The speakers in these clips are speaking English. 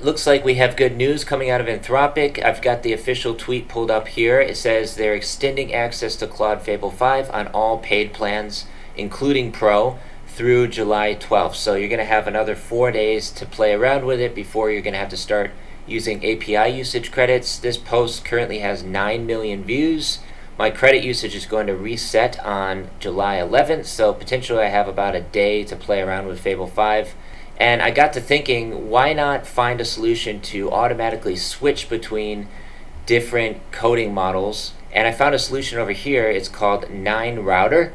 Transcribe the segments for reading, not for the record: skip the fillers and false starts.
Looks like we have good news coming out of Anthropic. I've got the official tweet pulled up here. It says they're extending access to Claude Fable 5 on all paid plans, including Pro, through July 12th. So you're going to have another 4 days to play around with it before you're going to have to start using API usage credits. This post currently has 9 million views. My credit usage is going to reset on July 11th, so potentially I have about a day to play around with Fable 5. And I got to thinking, why not find a solution to automatically switch between different coding models? And I found a solution over here. It's called 9Router.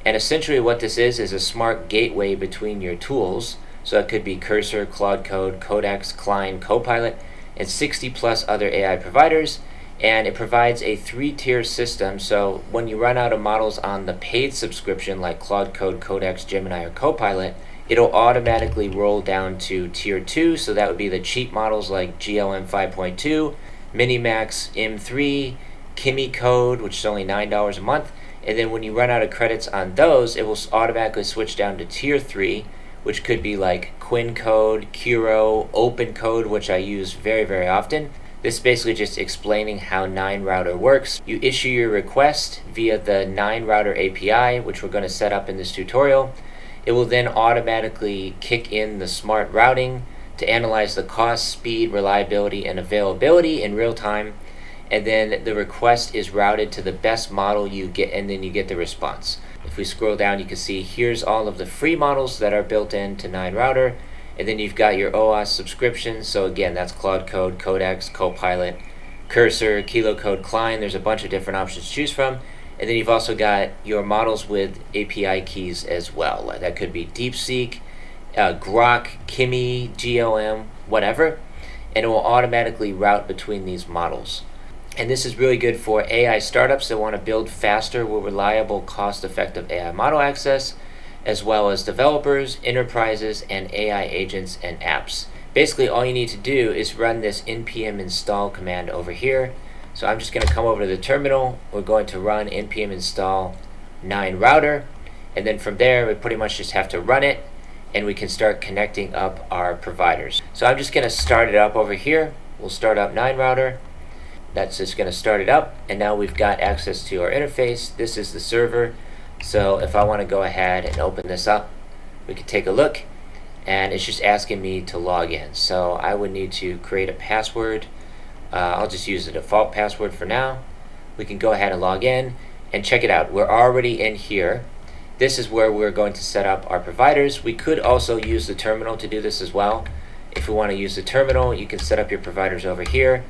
And essentially what this is a smart gateway between your tools. So it could be Cursor, Claude Code, Codex, Klein, Copilot, and 60 plus other AI providers. And it provides a 3-tier system. So when you run out of models on the paid subscription like Claude Code, Codex, Gemini, or Copilot, it'll automatically roll down to tier 2, so that would be the cheap models like GLM 5.2, Minimax M3, Kimi Code, which is only $9 a month, and then when you run out of credits on those, it will automatically switch down to tier 3, which could be like Quinn Code, Kuro, OpenCode, which I use very, very often. This is basically just explaining how 9Router works. You issue your request via the 9Router API, which we're going to set up in this tutorial. It will then automatically kick in the smart routing to analyze the cost, speed, reliability, and availability in real time. And then the request is routed to the best model you get, and then you get the response. If we scroll down, you can see here's all of the free models that are built into 9Router. And then you've got your OAuth subscriptions. So again, that's Claude Code, Codex, Copilot, Cursor, KiloCode, Klein. There's a bunch of different options to choose from. And then you've also got your models with API keys as well. That could be DeepSeek, Grok, Kimi, GLM, whatever. And it will automatically route between these models. And this is really good for AI startups that want to build faster with reliable, cost-effective AI model access, as well as developers, enterprises, and AI agents and apps. Basically, all you need to do is run this npm install command over here. So I'm just going to come over to the terminal. We're going to run npm install 9Router, and then from there we pretty much just have to run it, and we can start connecting up our providers. So I'm just going to start it up over here. We'll start up 9Router. That's just going to start it up, and now we've got access to our interface. This is the server. So if I want to go ahead and open this up, we can take a look, and it's just asking me to log in. So I would need to create a password. I'll just use the default password for now. We can go ahead and log in and check it out. We're already in here. This is where we're going to set up our providers. We could also use the terminal to do this as well. If we want to use the terminal, you can set up your providers over here.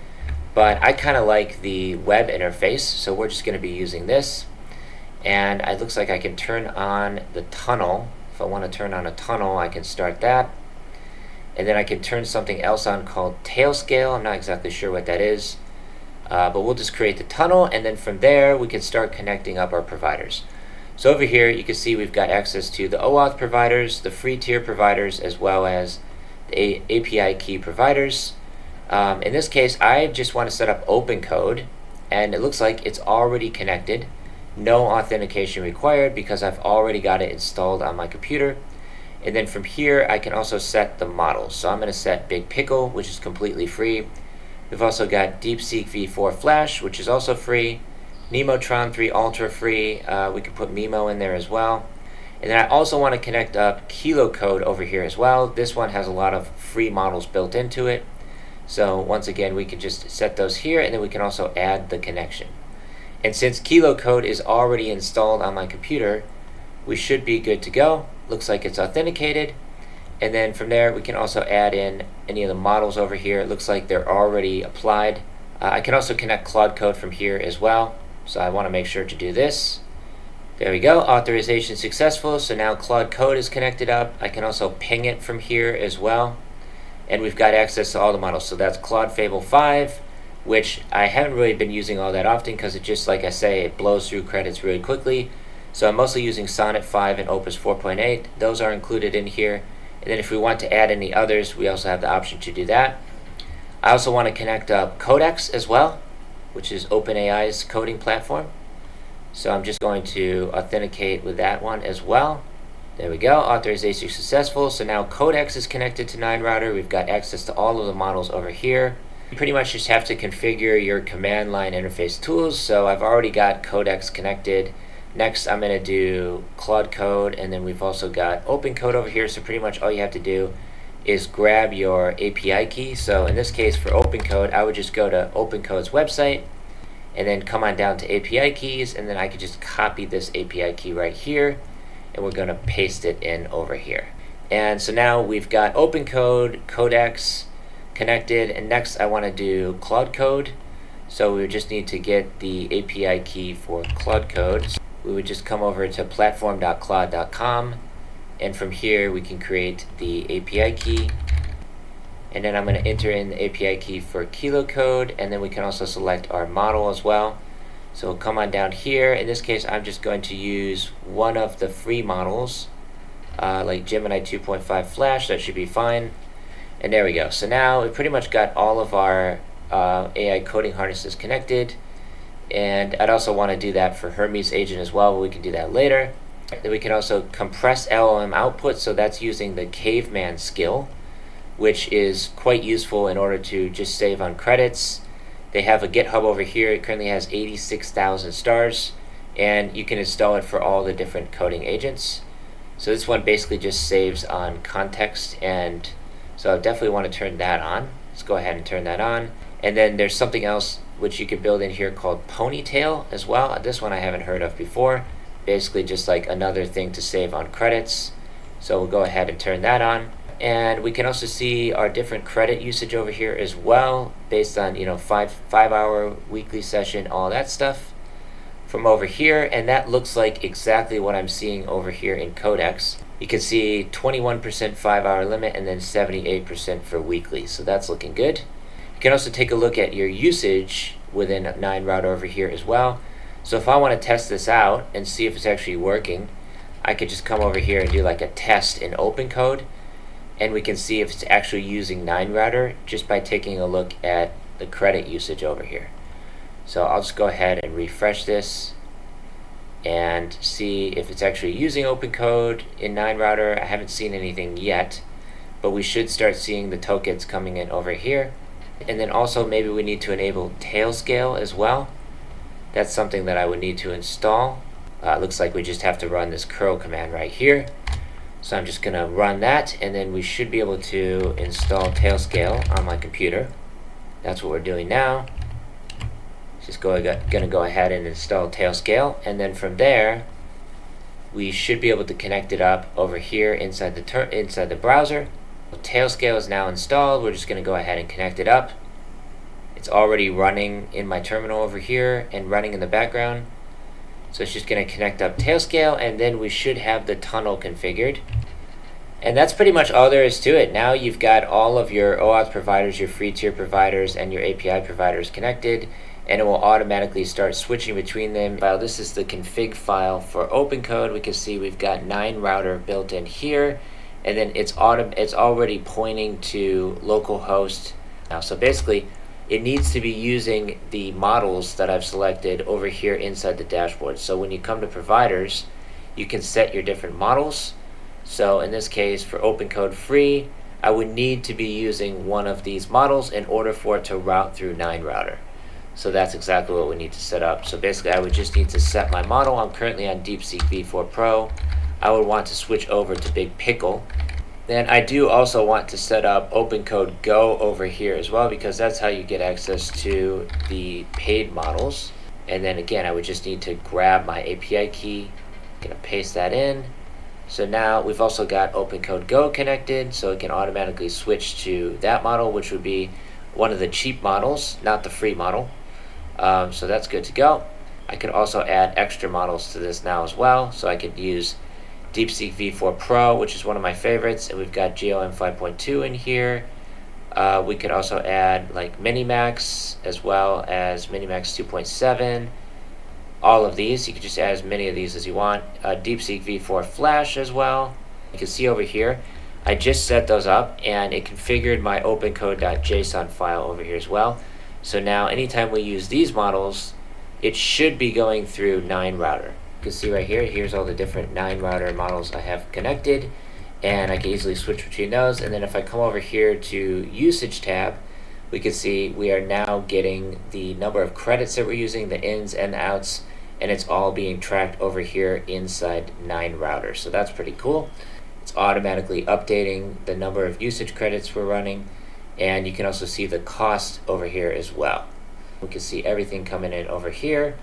But I kind of like the web interface, so we're just going to be using this. And it looks like I can turn on the tunnel. If I want to turn on a tunnel, I can start that. And then I can turn something else on called Tailscale. I'm not exactly sure what that is. But we'll just create the tunnel, and then from there we can start connecting up our providers. So over here you can see we've got access to the OAuth providers, the free tier providers, as well as the API key providers. In this case, I just want to set up OpenCode, and it looks like it's already connected. No authentication required because I've already got it installed on my computer. And then from here, I can also set the models. So I'm going to set Big Pickle, which is completely free. We've also got DeepSeek v4 Flash, which is also free. Nemotron 3 Ultra free. We can put Mimo in there as well. And then I also want to connect up KiloCode over here as well. This one has a lot of free models built into it. So once again, we can just set those here, and then we can also add the connection. And since KiloCode is already installed on my computer, we should be good to go. Looks like it's authenticated. And then from there, we can also add in any of the models over here. It looks like they're already applied. I can also connect Claude Code from here as well. So I want to make sure to do this. There we go. Authorization successful. So now Claude Code is connected up. I can also ping it from here as well. And we've got access to all the models. So that's Claude Fable 5, which I haven't really been using all that often because it just, like I say, it blows through credits really quickly. So I'm mostly using Sonnet 5 and Opus 4.8. Those are included in here. And then if we want to add any others, we also have the option to do that. I also want to connect up Codex as well, which is OpenAI's coding platform. So I'm just going to authenticate with that one as well. There we go, authorization successful. So now Codex is connected to 9Router. We've got access to all of the models over here. You pretty much just have to configure your command line interface tools. So I've already got Codex connected. Next, I'm going to do Claude Code, and then we've also got OpenCode over here. So pretty much all you have to do is grab your API key. So in this case, for OpenCode, I would just go to OpenCode's website, and then come on down to API keys, and then I could just copy this API key right here, and we're going to paste it in over here. And so now we've got OpenCode, Codex connected, and next I want to do Claude Code. So we would just need to get the API key for Claude Code. So we would just come over to platform.claude.com, and from here we can create the API key. And then I'm going to enter in the API key for KiloCode, and then we can also select our model as well. So we'll come on down here. In this case, I'm just going to use one of the free models, like Gemini 2.5 Flash. That should be fine. And there we go. So now we pretty much got all of our AI coding harnesses connected. And I'd also want to do that for Hermes agent as well, but we can do that later. Then we can also compress LLM output. So that's using the Caveman skill, which is quite useful in order to just save on credits. They have a GitHub over here. It currently has 86,000 stars, and you can install it for all the different coding agents. So this one basically just saves on context, and so I definitely want to turn that on. Let's go ahead and turn that on. And then there's something else which you can build in here called Ponytail as well. This one I haven't heard of before. Basically just like another thing to save on credits. So we'll go ahead and turn that on. And we can also see our different credit usage over here as well, based on 5-hour weekly session, all that stuff from over here. And that looks like exactly what I'm seeing over here in Codex. You can see 21% 5-hour limit, and then 78% for weekly. So that's looking good. You can also take a look at your usage within 9Router over here as well. So if I want to test this out and see if it's actually working, I could just come over here and do like a test in OpenCode. And we can see if it's actually using 9Router just by taking a look at the credit usage over here. So I'll just go ahead and refresh this and see if it's actually using OpenCode in 9Router. I haven't seen anything yet, but we should start seeing the tokens coming in over here. And then also maybe we need to enable Tailscale as well. That's something that I would need to install. Looks like we just have to run this curl command right here. So I'm just going to run that, and then we should be able to install Tailscale on my computer. That's what we're doing now. Just going to go ahead and install Tailscale, and then from there we should be able to connect it up over here inside the browser. Tailscale is now installed. We're just going to go ahead and connect it up. It's already running in my terminal over here and running in the background. So it's just going to connect up Tailscale, and then we should have the tunnel configured. And that's pretty much all there is to it. Now you've got all of your OAuth providers, your free tier providers, and your API providers connected, and it will automatically start switching between them. This is the config file for OpenCode. We can see we've got 9Router built in here, and then it's already pointing to localhost now. So basically, it needs to be using the models that I've selected over here inside the dashboard. So when you come to providers, you can set your different models. So in this case, for OpenCode free, I would need to be using one of these models in order for it to route through 9Router. So that's exactly what we need to set up. So basically, I would just need to set my model. I'm currently on DeepSeek V4 Pro. I would want to switch over to Big Pickle. Then I do also want to set up OpenCode Go over here as well, because that's how you get access to the paid models. And then again, I would just need to grab my API key. I'm going to paste that in. So now we've also got OpenCode Go connected, so it can automatically switch to that model, which would be one of the cheap models, not the free model. So that's good to go. I could also add extra models to this now as well. So I could use DeepSeek V4 Pro, which is one of my favorites, and we've got GLM 5.2 in here. We could also add like Minimax as well as Minimax 2.7. All of these, you can just add as many of these as you want. DeepSeek V4 Flash as well. You can see over here, I just set those up, and it configured my OpenCode.json file over here as well. So now anytime we use these models, it should be going through 9Router. You can see right here, here's all the different 9Router models I have connected, and I can easily switch between those. And then if I come over here to usage tab, we can see we are now getting the number of credits that we're using, the ins and outs, and it's all being tracked over here inside 9Router. So that's pretty cool. It's automatically updating the number of usage credits we're running, and you can also see the cost over here as well. We can see everything coming in over here,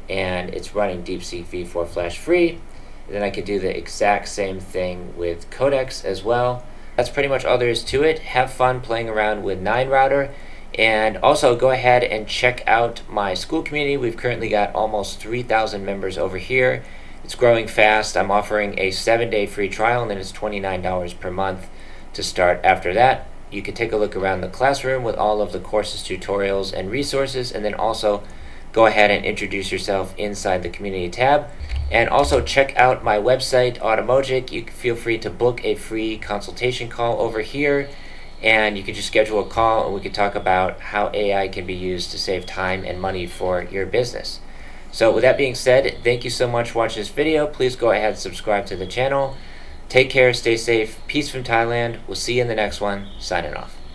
and it's running DeepSeek v4 Flash free. And then I could do the exact same thing with Codex as well. That's pretty much all there is to it. Have fun playing around with 9Router, and also go ahead and check out my school community. We've currently got almost 3,000 members over here. It's growing fast. I'm offering a 7-day free trial, and then it's $29 per month to start after that. You can take a look around the classroom with all of the courses, tutorials, and resources, and then also go ahead and introduce yourself inside the community tab. And also check out my website, Automogic. You can feel free to book a free consultation call over here, and you can just schedule a call and we can talk about how AI can be used to save time and money for your business. So with that being said, thank you so much for watching this video. Please go ahead and subscribe to the channel. Take care, stay safe, peace from Thailand. We'll see you in the next one. Signing off.